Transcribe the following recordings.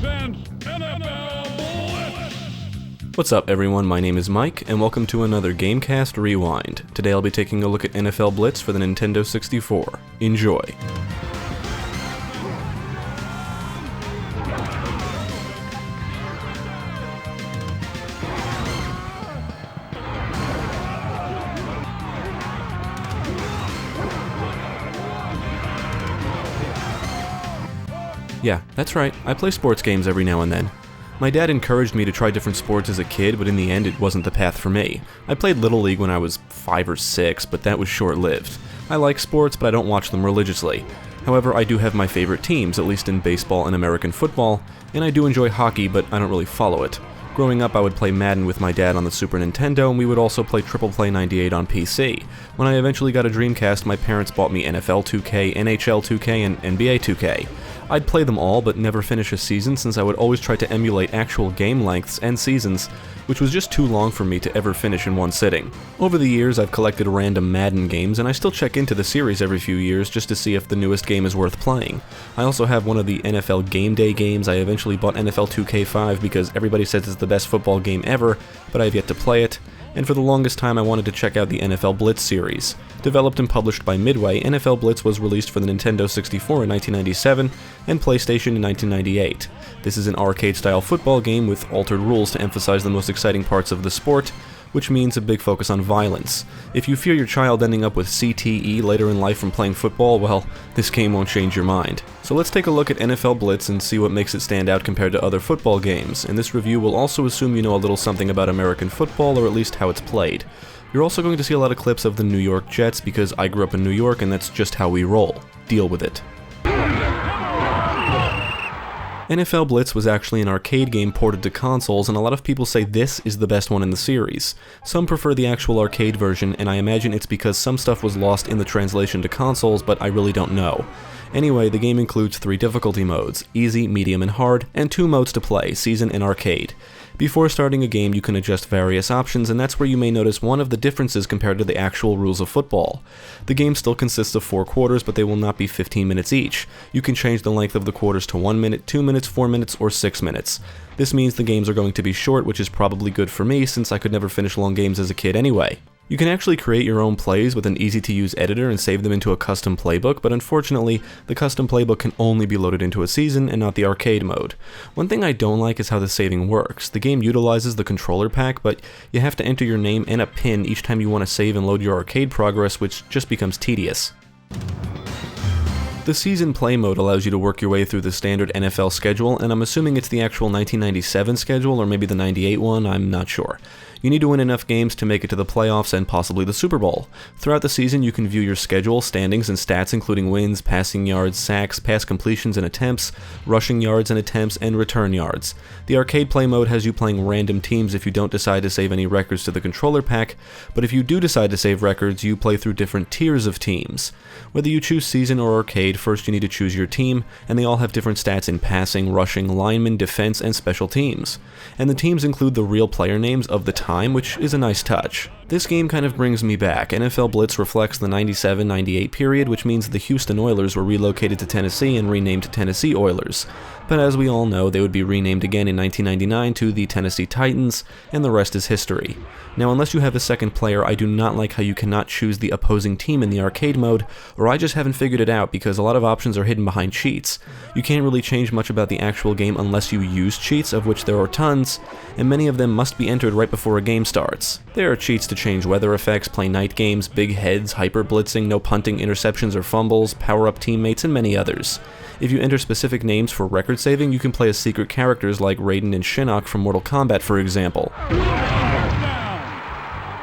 presents NFL Blitz! What's up everyone, my name is Mike, and welcome to another GameCast Rewind. Today I'll be taking a look at NFL Blitz for the Nintendo 64. Enjoy! Yeah, that's right, I play sports games every now and then. My dad encouraged me to try different sports as a kid, but in the end it wasn't the path for me. I played Little League when I was 5 or 6, but that was short-lived. I like sports, but I don't watch them religiously. However, I do have my favorite teams, at least in baseball and American football, and I do enjoy hockey, but I don't really follow it. Growing up, I would play Madden with my dad on the Super Nintendo, and we would also play Triple Play 98 on PC. When I eventually got a Dreamcast, my parents bought me NFL 2K, NHL 2K, and NBA 2K. I'd play them all, but never finish a season since I would always try to emulate actual game lengths and seasons, which was just too long for me to ever finish in one sitting. Over the years, I've collected random Madden games, and I still check into the series every few years just to see if the newest game is worth playing. I also have one of the NFL Game Day games. I eventually bought NFL 2K5 because everybody says it's the best football game ever, but I've yet to play it. And for the longest time I wanted to check out the NFL Blitz series. Developed and published by Midway, NFL Blitz was released for the Nintendo 64 in 1997 and PlayStation in 1998. This is an arcade-style football game with altered rules to emphasize the most exciting parts of the sport, which means a big focus on violence. If you fear your child ending up with CTE later in life from playing football, well, this game won't change your mind. So let's take a look at NFL Blitz and see what makes it stand out compared to other football games. In this review, we'll also assume you know a little something about American football, or at least how it's played. You're also going to see a lot of clips of the New York Jets because I grew up in New York and that's just how we roll. Deal with it. NFL Blitz was actually an arcade game ported to consoles, and a lot of people say this is the best one in the series. Some prefer the actual arcade version, and I imagine it's because some stuff was lost in the translation to consoles, but I really don't know. Anyway, the game includes 3 difficulty modes, easy, medium, and hard, and 2 modes to play, season and arcade. Before starting a game, you can adjust various options, and that's where you may notice one of the differences compared to the actual rules of football. The game still consists of 4 quarters, but they will not be 15 minutes each. You can change the length of the quarters to 1 minute, 2 minutes, 4 minutes, or 6 minutes. This means the games are going to be short, which is probably good for me since I could never finish long games as a kid anyway. You can actually create your own plays with an easy-to-use editor and save them into a custom playbook, but unfortunately, the custom playbook can only be loaded into a season and not the arcade mode. One thing I don't like is how the saving works. The game utilizes the controller pack, but you have to enter your name and a PIN each time you want to save and load your arcade progress, which just becomes tedious. The season play mode allows you to work your way through the standard NFL schedule, and I'm assuming it's the actual 1997 schedule or maybe the 98 one, I'm not sure. You need to win enough games to make it to the playoffs and possibly the Super Bowl. Throughout the season, you can view your schedule, standings, and stats including wins, passing yards, sacks, pass completions and attempts, rushing yards and attempts, and return yards. The arcade play mode has you playing random teams if you don't decide to save any records to the controller pack, but if you do decide to save records, you play through different tiers of teams. Whether you choose season or arcade, first you need to choose your team, and they all have different stats in passing, rushing, lineman, defense, and special teams. And the teams include the real player names of the time, which is a nice touch. This game kind of brings me back. NFL Blitz reflects the 97-98 period, which means the Houston Oilers were relocated to Tennessee and renamed Tennessee Oilers. But as we all know, they would be renamed again in 1999 to the Tennessee Titans, and the rest is history. Now, unless you have a second player, I do not like how you cannot choose the opposing team in the arcade mode, or I just haven't figured it out because a lot of options are hidden behind cheats. You can't really change much about the actual game unless you use cheats, of which there are tons, and many of them must be entered right before a game starts. There are cheats to change weather effects, play night games, big heads, hyper blitzing, no punting, interceptions or fumbles, power up teammates, and many others. If you enter specific names for record saving, you can play as secret characters like Raiden and Shinnok from Mortal Kombat, for example.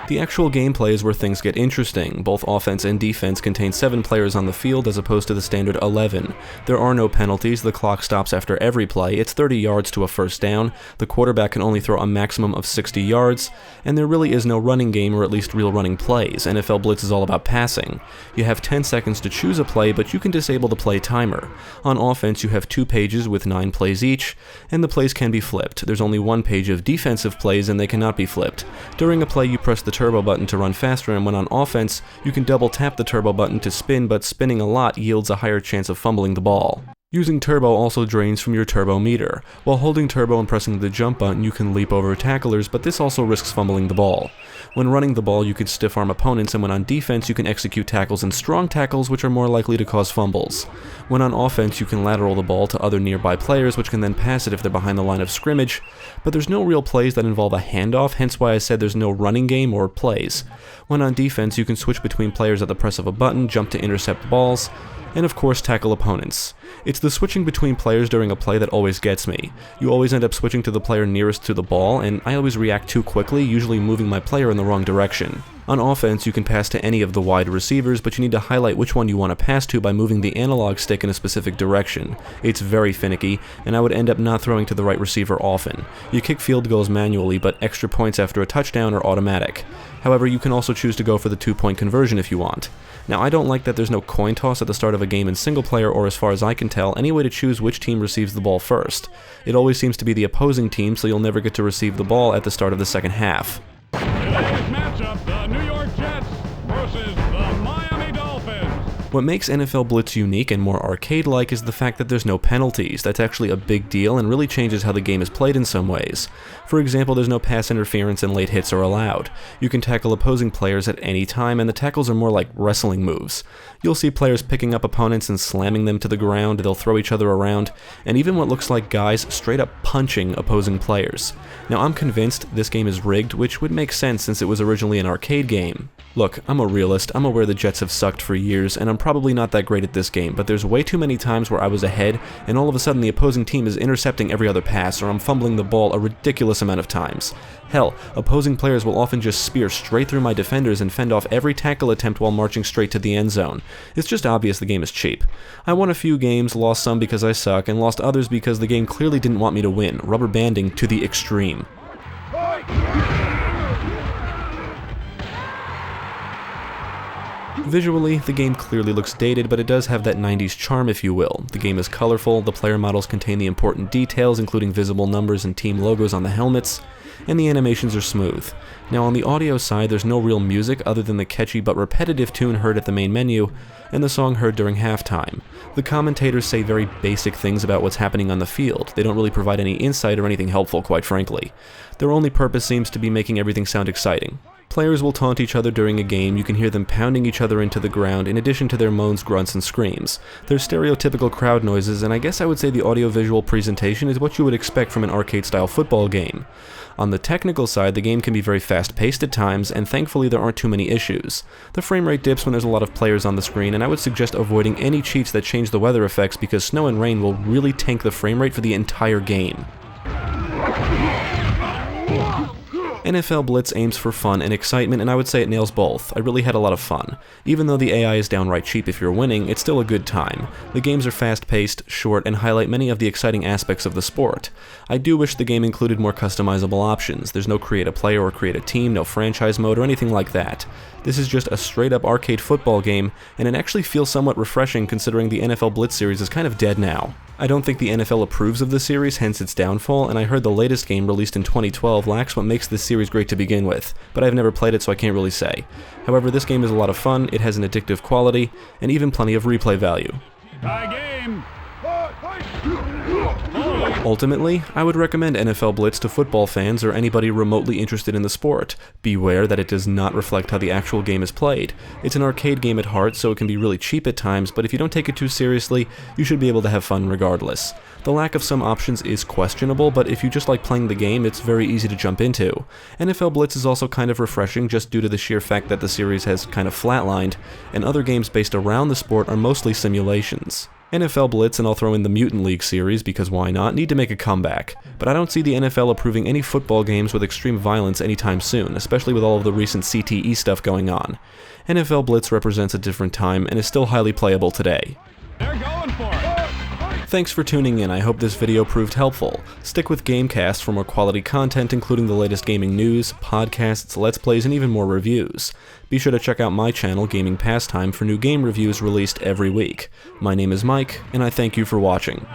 The actual gameplay is where things get interesting. Both offense and defense contain 7 players on the field as opposed to the standard 11. There are no penalties, the clock stops after every play, it's 30 yards to a first down, the quarterback can only throw a maximum of 60 yards, and there really is no running game or at least real running plays. NFL Blitz is all about passing. You have 10 seconds to choose a play, but you can disable the play timer. On offense, you have 2 pages with 9 plays each, and the plays can be flipped. There's only 1 page of defensive plays and they cannot be flipped. During a play, you press the turbo button to run faster, and when on offense, you can double tap the turbo button to spin, but spinning a lot yields a higher chance of fumbling the ball. Using turbo also drains from your turbo meter. While holding turbo and pressing the jump button, you can leap over tacklers, but this also risks fumbling the ball. When running the ball, you can stiff arm opponents, and when on defense, you can execute tackles and strong tackles, which are more likely to cause fumbles. When on offense, you can lateral the ball to other nearby players, which can then pass it if they're behind the line of scrimmage, but there's no real plays that involve a handoff, hence why I said there's no running game or plays. When on defense, you can switch between players at the press of a button, jump to intercept balls, and of course tackle opponents. It's the switching between players during a play that always gets me. You always end up switching to the player nearest to the ball, and I always react too quickly, usually moving my player in the wrong direction. On offense, you can pass to any of the wide receivers, but you need to highlight which one you want to pass to by moving the analog stick in a specific direction. It's very finicky, and I would end up not throwing to the right receiver often. You kick field goals manually, but extra points after a touchdown are automatic. However, you can also choose to go for the 2-point conversion if you want. Now, I don't like that there's no coin toss at the start of a game in single player, or as far as I can tell, any way to choose which team receives the ball first. It always seems to be the opposing team, so you'll never get to receive the ball at the start of the second half. Today's matchup, the New York Jets versus the Miami Dolphins. What makes NFL Blitz unique and more arcade-like is the fact that there's no penalties. That's actually a big deal and really changes how the game is played in some ways. For example, there's no pass interference and late hits are allowed. You can tackle opposing players at any time, and the tackles are more like wrestling moves. You'll see players picking up opponents and slamming them to the ground, they'll throw each other around, and even what looks like guys straight up punching opposing players. Now, I'm convinced this game is rigged, which would make sense since it was originally an arcade game. Look, I'm a realist, I'm aware the Jets have sucked for years, and I'm probably not that great at this game, but there's way too many times where I was ahead, and all of a sudden the opposing team is intercepting every other pass, or I'm fumbling the ball a ridiculous amount of times. Hell, opposing players will often just spear straight through my defenders and fend off every tackle attempt while marching straight to the end zone. It's just obvious the game is cheap. I won a few games, lost some because I suck, and lost others because the game clearly didn't want me to win, rubber banding to the extreme. Visually, the game clearly looks dated, but it does have that 90s charm, if you will. The game is colorful, the player models contain the important details, including visible numbers and team logos on the helmets, and the animations are smooth. Now, on the audio side, there's no real music other than the catchy but repetitive tune heard at the main menu, and the song heard during halftime. The commentators say very basic things about what's happening on the field. They don't really provide any insight or anything helpful, quite frankly. Their only purpose seems to be making everything sound exciting. Players will taunt each other during a game, you can hear them pounding each other into the ground in addition to their moans, grunts, and screams. They're stereotypical crowd noises, and I guess I would say the audio-visual presentation is what you would expect from an arcade-style football game. On the technical side, the game can be very fast-paced at times, and thankfully there aren't too many issues. The frame rate dips when there's a lot of players on the screen, and I would suggest avoiding any cheats that change the weather effects because snow and rain will really tank the frame rate for the entire game. NFL Blitz aims for fun and excitement, and I would say it nails both. I really had a lot of fun. Even though the AI is downright cheap if you're winning, it's still a good time. The games are fast-paced, short, and highlight many of the exciting aspects of the sport. I do wish the game included more customizable options. There's no create a player or create a team, no franchise mode, or anything like that. This is just a straight-up arcade football game, and it actually feels somewhat refreshing considering the NFL Blitz series is kind of dead now. I don't think the NFL approves of the series, hence its downfall, and I heard the latest game released in 2012 lacks what makes this series great to begin with, but I've never played it so I can't really say. However, this game is a lot of fun, it has an addictive quality, and even plenty of replay value. Tie game. Ultimately, I would recommend NFL Blitz to football fans or anybody remotely interested in the sport. Beware that it does not reflect how the actual game is played. It's an arcade game at heart, so it can be really cheap at times, but if you don't take it too seriously, you should be able to have fun regardless. The lack of some options is questionable, but if you just like playing the game, it's very easy to jump into. NFL Blitz is also kind of refreshing just due to the sheer fact that the series has kind of flatlined, and other games based around the sport are mostly simulations. NFL Blitz, and I'll throw in the Mutant League series, because why not, need to make a comeback. But I don't see the NFL approving any football games with extreme violence anytime soon, especially with all of the recent CTE stuff going on. NFL Blitz represents a different time, and is still highly playable today. They're going for it. Thanks for tuning in, I hope this video proved helpful. Stick with GameCast for more quality content including the latest gaming news, podcasts, let's plays, and even more reviews. Be sure to check out my channel, Gaming Pastime, for new game reviews released every week. My name is Mike, and I thank you for watching.